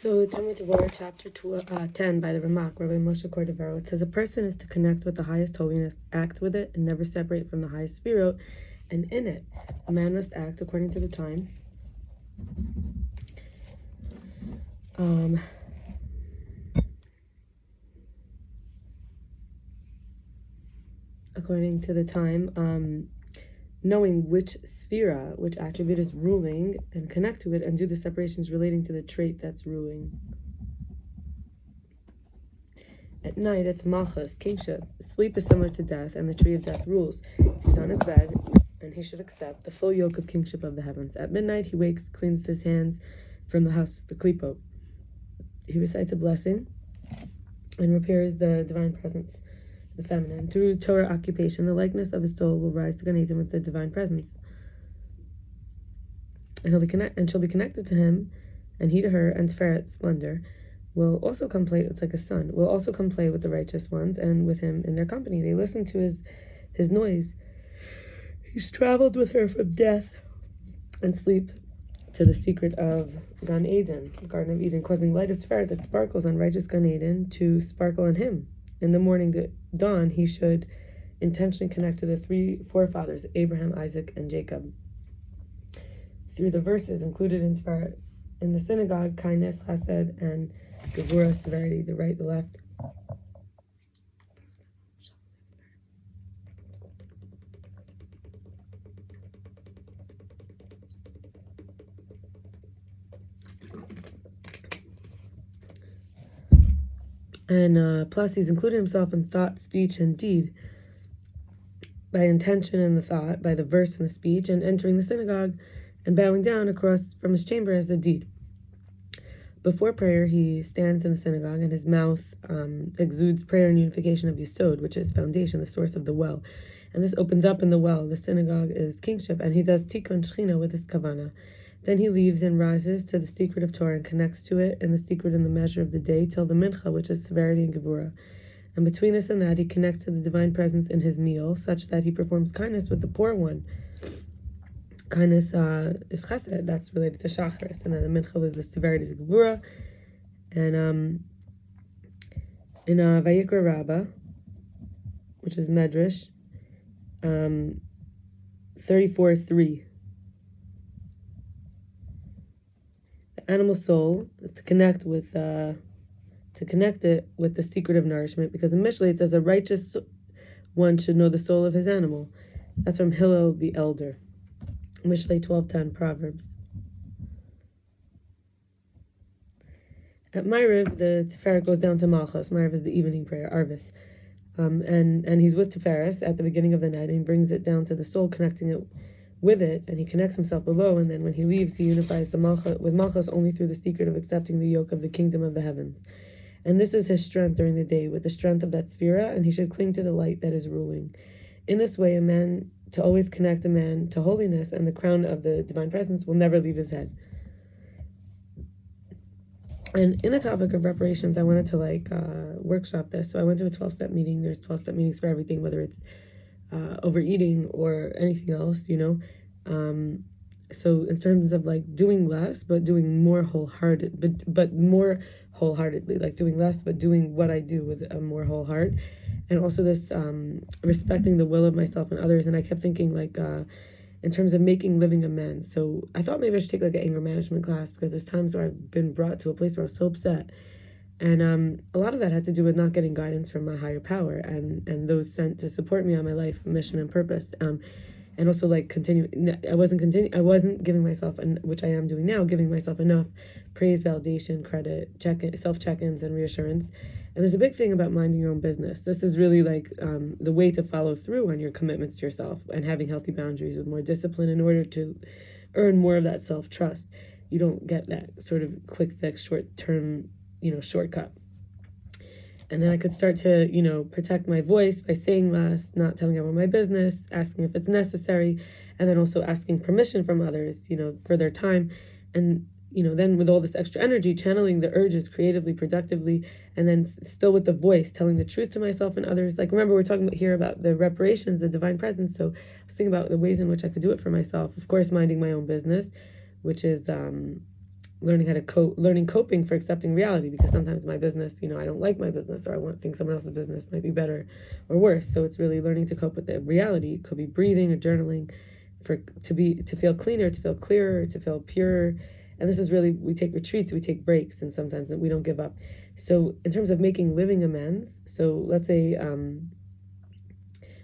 So, Talmud Devorah, chapter 10 by the Rabbi Moshe cordovero. It says, a person is to connect with the highest holiness, act with it, and never separate from the highest spirit, and in it, a man must act according to the time. Knowing which sphera, which attribute is ruling, and connect to it, and do the separations relating to the trait that's ruling. At night, it's malchus, kingship. Sleep is similar to death, and the tree of death rules. He's on his bed, and he should accept the full yoke of kingship of the heavens. At midnight, he wakes, cleans his hands from the house, the klipo. He recites a blessing, and repairs the divine presence, the feminine. Through Torah occupation, the likeness of his soul will rise to Gan Eden with the divine presence, and she'll be connected to him, and he to her, and Tiferet, splendor, will also come play. It's like a son. Will also come play with the righteous ones, and with him in their company. They listen to his noise. He's traveled with her from death and sleep to the secret of Gan Eden, Garden of Eden, causing light of Tiferet that sparkles on righteous Gan Eden to sparkle on him. In the morning, the dawn, he should intentionally connect to the three forefathers, Abraham, Isaac, and Jacob. Through the verses included in Tiferet, in the synagogue, kindness, chesed, and devorah, severity, the right, the left. And plus, he's included himself in thought, speech, and deed, by intention in the thought, by the verse in the speech, and entering the synagogue and bowing down across from his chamber as the deed. Before prayer, he stands in the synagogue, and his mouth exudes prayer and unification of Yesod, which is foundation, the source of the well. And this opens up in the well. The synagogue is kingship, and he does tikkun shechina with his kavana. Then he leaves and rises to the secret of Torah and connects to it in the secret and the measure of the day till the mincha, which is severity and devorah. And between this and that, he connects to the divine presence in his meal, such that he performs kindness with the poor one. Kindness is chesed, that's related to shacharis, and then the mincha was the severity of devorah. And in vayikra Rabba, which is medrash 34:3. The animal soul is to connect it with the secret of nourishment, because in Mishlei it says a righteous one should know the soul of his animal. That's from Hillel the elder. Mishlei 12:10, Proverbs. At Ma'ariv, the Tiferet goes down to Malchus. Ma'ariv is the evening prayer, Arvis. And he's with Tiferet at the beginning of the night, and he brings it down to the soul, connecting it with it, and he connects himself below, and then when he leaves, he unifies the Malchus with Malchus only through the secret of accepting the yoke of the kingdom of the heavens. And this is his strength during the day, with the strength of that sphera, and he should cling to the light that is ruling. In this way, to always connect a man to holiness, and the crown of the divine presence will never leave his head. And in the topic of reparations, I wanted to workshop this. So I went to a 12-step meeting. There's 12-step meetings for everything, whether it's overeating or anything else, so in terms of doing less but doing more wholeheartedly, like doing less but doing what I do with a more whole heart, and also this respecting the will of myself and others. And I kept thinking in terms of making living amends. So I thought maybe I should take an anger management class, because there's times where I've been brought to a place where I was so upset. And a lot of that had to do with not getting guidance from my higher power and those sent to support me on my life mission and purpose. And also I wasn't giving myself, which I am doing now, giving myself enough praise, validation, credit, self-check-ins, and reassurance. And there's a big thing about minding your own business. This is really the way to follow through on your commitments to yourself, and having healthy boundaries with more discipline in order to earn more of that self-trust. You don't get that sort of quick fix, short-term shortcut. And then I could start to, protect my voice by saying less, not telling everyone my business, asking if it's necessary, and then also asking permission from others, for their time. And, then with all this extra energy, channeling the urges creatively, productively, and then still with the voice, telling the truth to myself and others. Remember, we're talking about the reparations, the divine presence. So I was thinking about the ways in which I could do it for myself. Of course, minding my own business, which is learning how to learning coping for accepting reality, because sometimes my business, I don't like my business, or think someone else's business might be better or worse. So it's really learning to cope with the reality. It could be breathing or journaling, to feel cleaner, to feel clearer, to feel purer. And this is really, we take retreats, we take breaks, and sometimes we don't give up. So in terms of making living amends, so let's say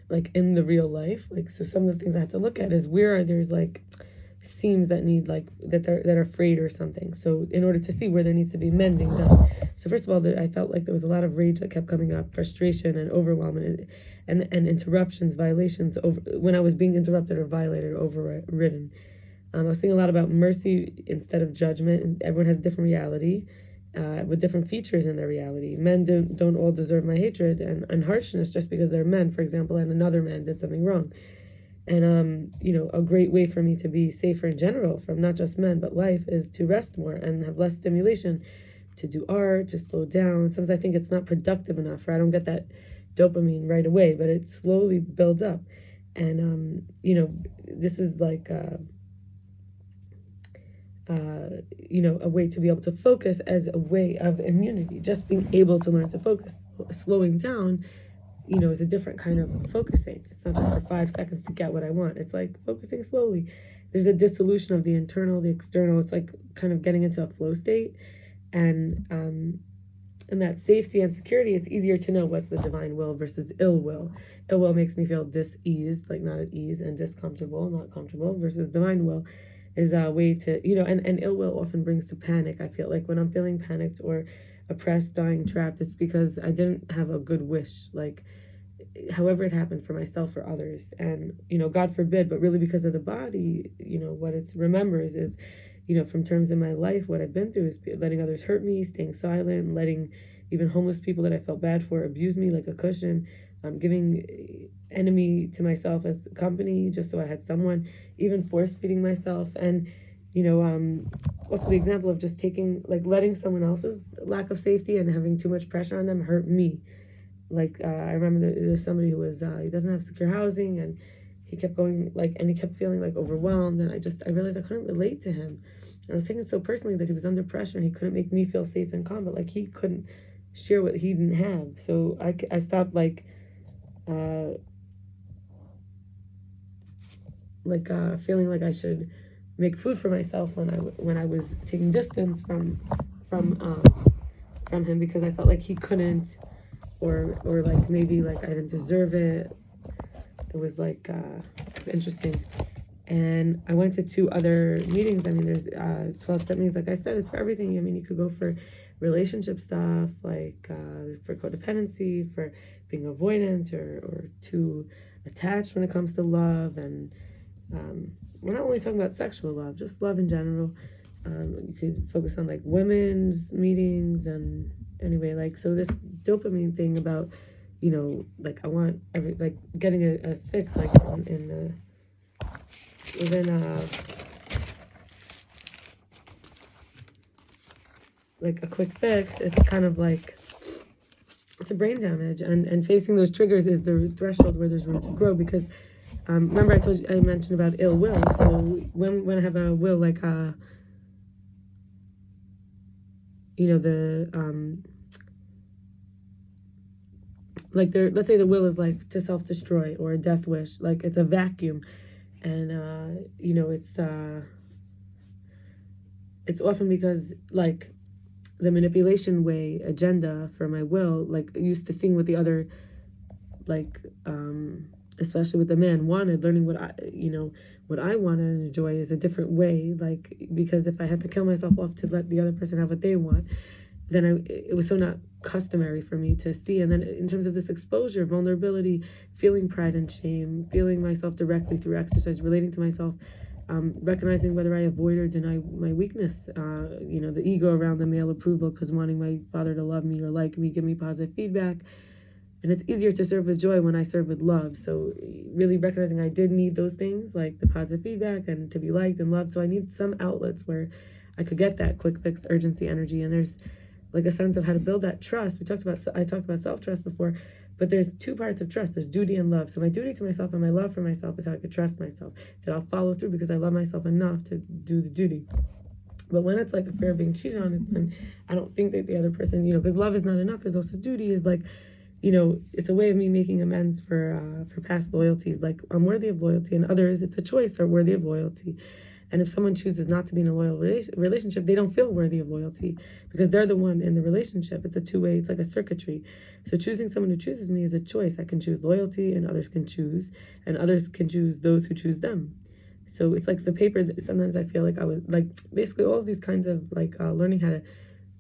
like in the real life, like, so some of the things I have to look at is where there's like seams that need like that are frayed or something. So in order to see where there needs to be mending done. So first of all, I felt like there was a lot of rage that kept coming up, frustration and overwhelm and interruptions, violations over when I was being interrupted or violated or overridden. I was thinking a lot about mercy instead of judgment, and everyone has a different reality, with different features in their reality. Men don't all deserve my hatred and harshness just because they're men, for example, and another man did something wrong. And, a great way for me to be safer in general from not just men, but life, is to rest more and have less stimulation, to do art, to slow down. Sometimes I think it's not productive enough, or I don't get that dopamine right away, but it slowly builds up. And, this is like, a way to be able to focus as a way of immunity. Just being able to learn to focus, slowing down, is a different kind of focusing. It's not just for 5 seconds to get what I want. It's like focusing slowly. There's a dissolution of the internal, the external. It's like kind of getting into a flow state. And that safety and security, it's easier to know what's the divine will versus ill will. Ill will makes me feel dis-eased, like not at ease, and discomfortable, not comfortable, versus divine will is a way to, and ill will often brings to panic. I feel like when I'm feeling panicked or oppressed, dying, trapped, it's because I didn't have a good wish, like however it happened, for myself or others. And, God forbid, but really because of the body, what it remembers is, from terms in my life, what I've been through is letting others hurt me, staying silent, letting even homeless people that I felt bad for abuse me like a cushion, giving enemy to myself as company just so I had someone, even force feeding myself. And, also the example of just letting someone else's lack of safety and having too much pressure on them hurt me. Like, I remember there's somebody who was, he doesn't have secure housing, and he kept going, and he kept feeling, overwhelmed, and I realized I couldn't relate to him. And I was taking it so personally that he was under pressure, and he couldn't make me feel safe and calm, but, he couldn't share what he didn't have. So I stopped, feeling like I should make food for myself when I was taking distance from him, because I felt like he couldn't, or maybe I didn't deserve it. It was it's interesting. And I went to 2 other meetings. I mean, there's 12-step meetings. Like I said, it's for everything. I mean, you could go for relationship stuff, for codependency, for being avoidant or too attached when it comes to love. And we're not only talking about sexual love, just love in general. You could focus on women's meetings. And anyway, so this dopamine thing about, I want getting a fix, within a quick fix. It's kind of it's a brain damage, and facing those triggers is the threshold where there's room to grow. Because remember I mentioned about ill will. So when I have a will, let's say the will is to self-destroy, or a death wish, it's a vacuum. And it's often because the manipulation way agenda for my will, used to seeing what the other, especially with the man, wanted, learning what I want and enjoy is a different way. Because if I had to kill myself off to let the other person have what they want, then it was so not customary for me to see. And then in terms of this exposure, vulnerability, feeling pride and shame, feeling myself directly through exercise, relating to myself, recognizing whether I avoid or deny my weakness, the ego around the male approval, because wanting my father to love me or like me, give me positive feedback. And it's easier to serve with joy when I serve with love. So really recognizing I did need those things, like the positive feedback and to be liked and loved. So I need some outlets where I could get that quick fix, urgency, energy. And there's a sense of how to build that trust. I talked about self-trust before, but there's 2 parts of trust. There's duty and love. So my duty to myself and my love for myself is how I could trust myself, that I'll follow through because I love myself enough to do the duty. But when it's like a fear of being cheated on, is when I don't think that the other person, because love is not enough. There's also duty. Is like, it's a way of me making amends for past loyalties. Like, I'm worthy of loyalty, and others, it's a choice, are worthy of loyalty. And if someone chooses not to be in a loyal relationship, they don't feel worthy of loyalty because they're the one in the relationship. It's a two-way, it's like a circuitry. So choosing someone who chooses me is a choice. I can choose loyalty, and others can choose, those who choose them. So it's like the paper that sometimes I feel like I was like, basically all of these kinds of like learning how to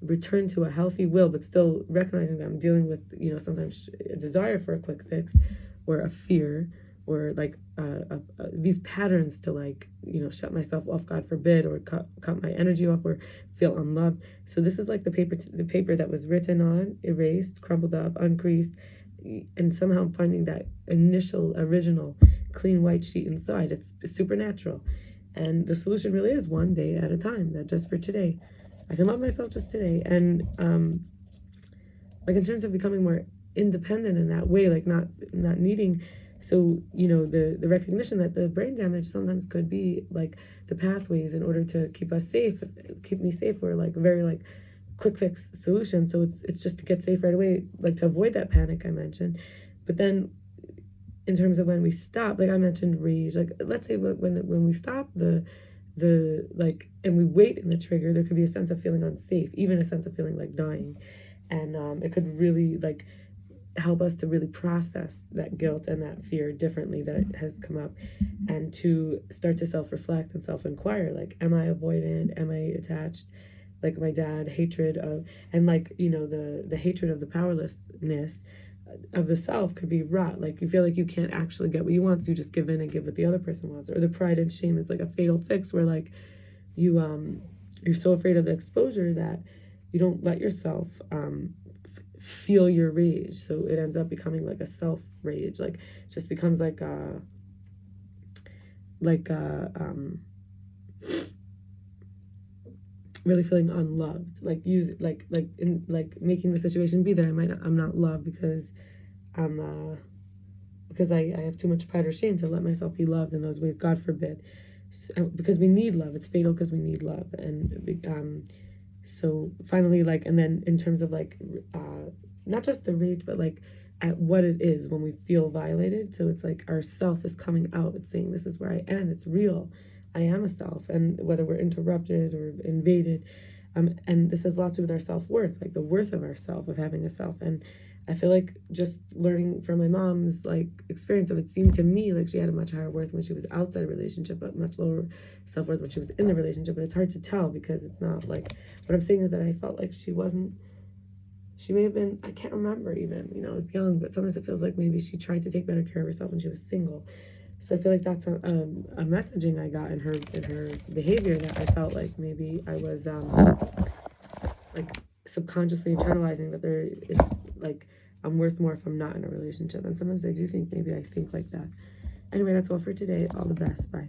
return to a healthy will, but still recognizing that I'm dealing with, sometimes a desire for a quick fix or a fear or like these patterns to like, shut myself off, God forbid, or cut my energy off or feel unloved. So this is like the paper that was written on, erased, crumpled up, uncreased, and somehow I'm finding that original clean white sheet inside. It's supernatural. And the solution really is one day at a time, that just for today. I can love myself just today. And like in terms of becoming more independent in that way, like not needing. So, the recognition that the brain damage sometimes could be like the pathways in order to keep me safe, or like very like quick fix solution. So it's just to get safe right away, like to avoid that panic I mentioned. But then in terms of when we stop, like I mentioned rage, like let's say when we stop the like, and we wait in the trigger, there could be a sense of feeling unsafe, even a sense of feeling like dying. And it could really like help us to really process that guilt and that fear differently that has come up, and to start to self-reflect and self-inquire, like, am I avoidant, am I attached, like my dad, hatred of, and like, the hatred of the powerlessness of the self could be rot. Like you feel like you can't actually get what you want, so you just give in and give what the other person wants. Or the pride and shame is like a fatal fix, where like you're so afraid of the exposure that you don't let yourself feel your rage. So it ends up becoming like a self rage, like it just becomes like really feeling unloved, like making the situation be that I'm not loved because I have too much pride or shame to let myself be loved in those ways, God forbid. So, because we need love, it's fatal because we need love. And so finally, like, and then in terms of like not just the rage, but like at what it is when we feel violated. So it's like our self is coming out, it's saying, this is where I am, it's real, I am a self. And whether we're interrupted or invaded, and this has a lot to do with our self-worth, like the worth of ourself, of having a self. And I feel like just learning from my mom's like experience of it, seemed to me like she had a much higher worth when she was outside a relationship, but much lower self-worth when she was in the relationship. But it's hard to tell because it's not like, what I'm saying is that I felt like she may have been, I can't remember even, I was young, but sometimes it feels like maybe she tried to take better care of herself when she was single. So I feel like that's a messaging I got in her behavior, that I felt like maybe I was like subconsciously internalizing that it's like I'm worth more if I'm not in a relationship. And sometimes I do think maybe I think like that. Anyway, that's all for today. All the best. Bye.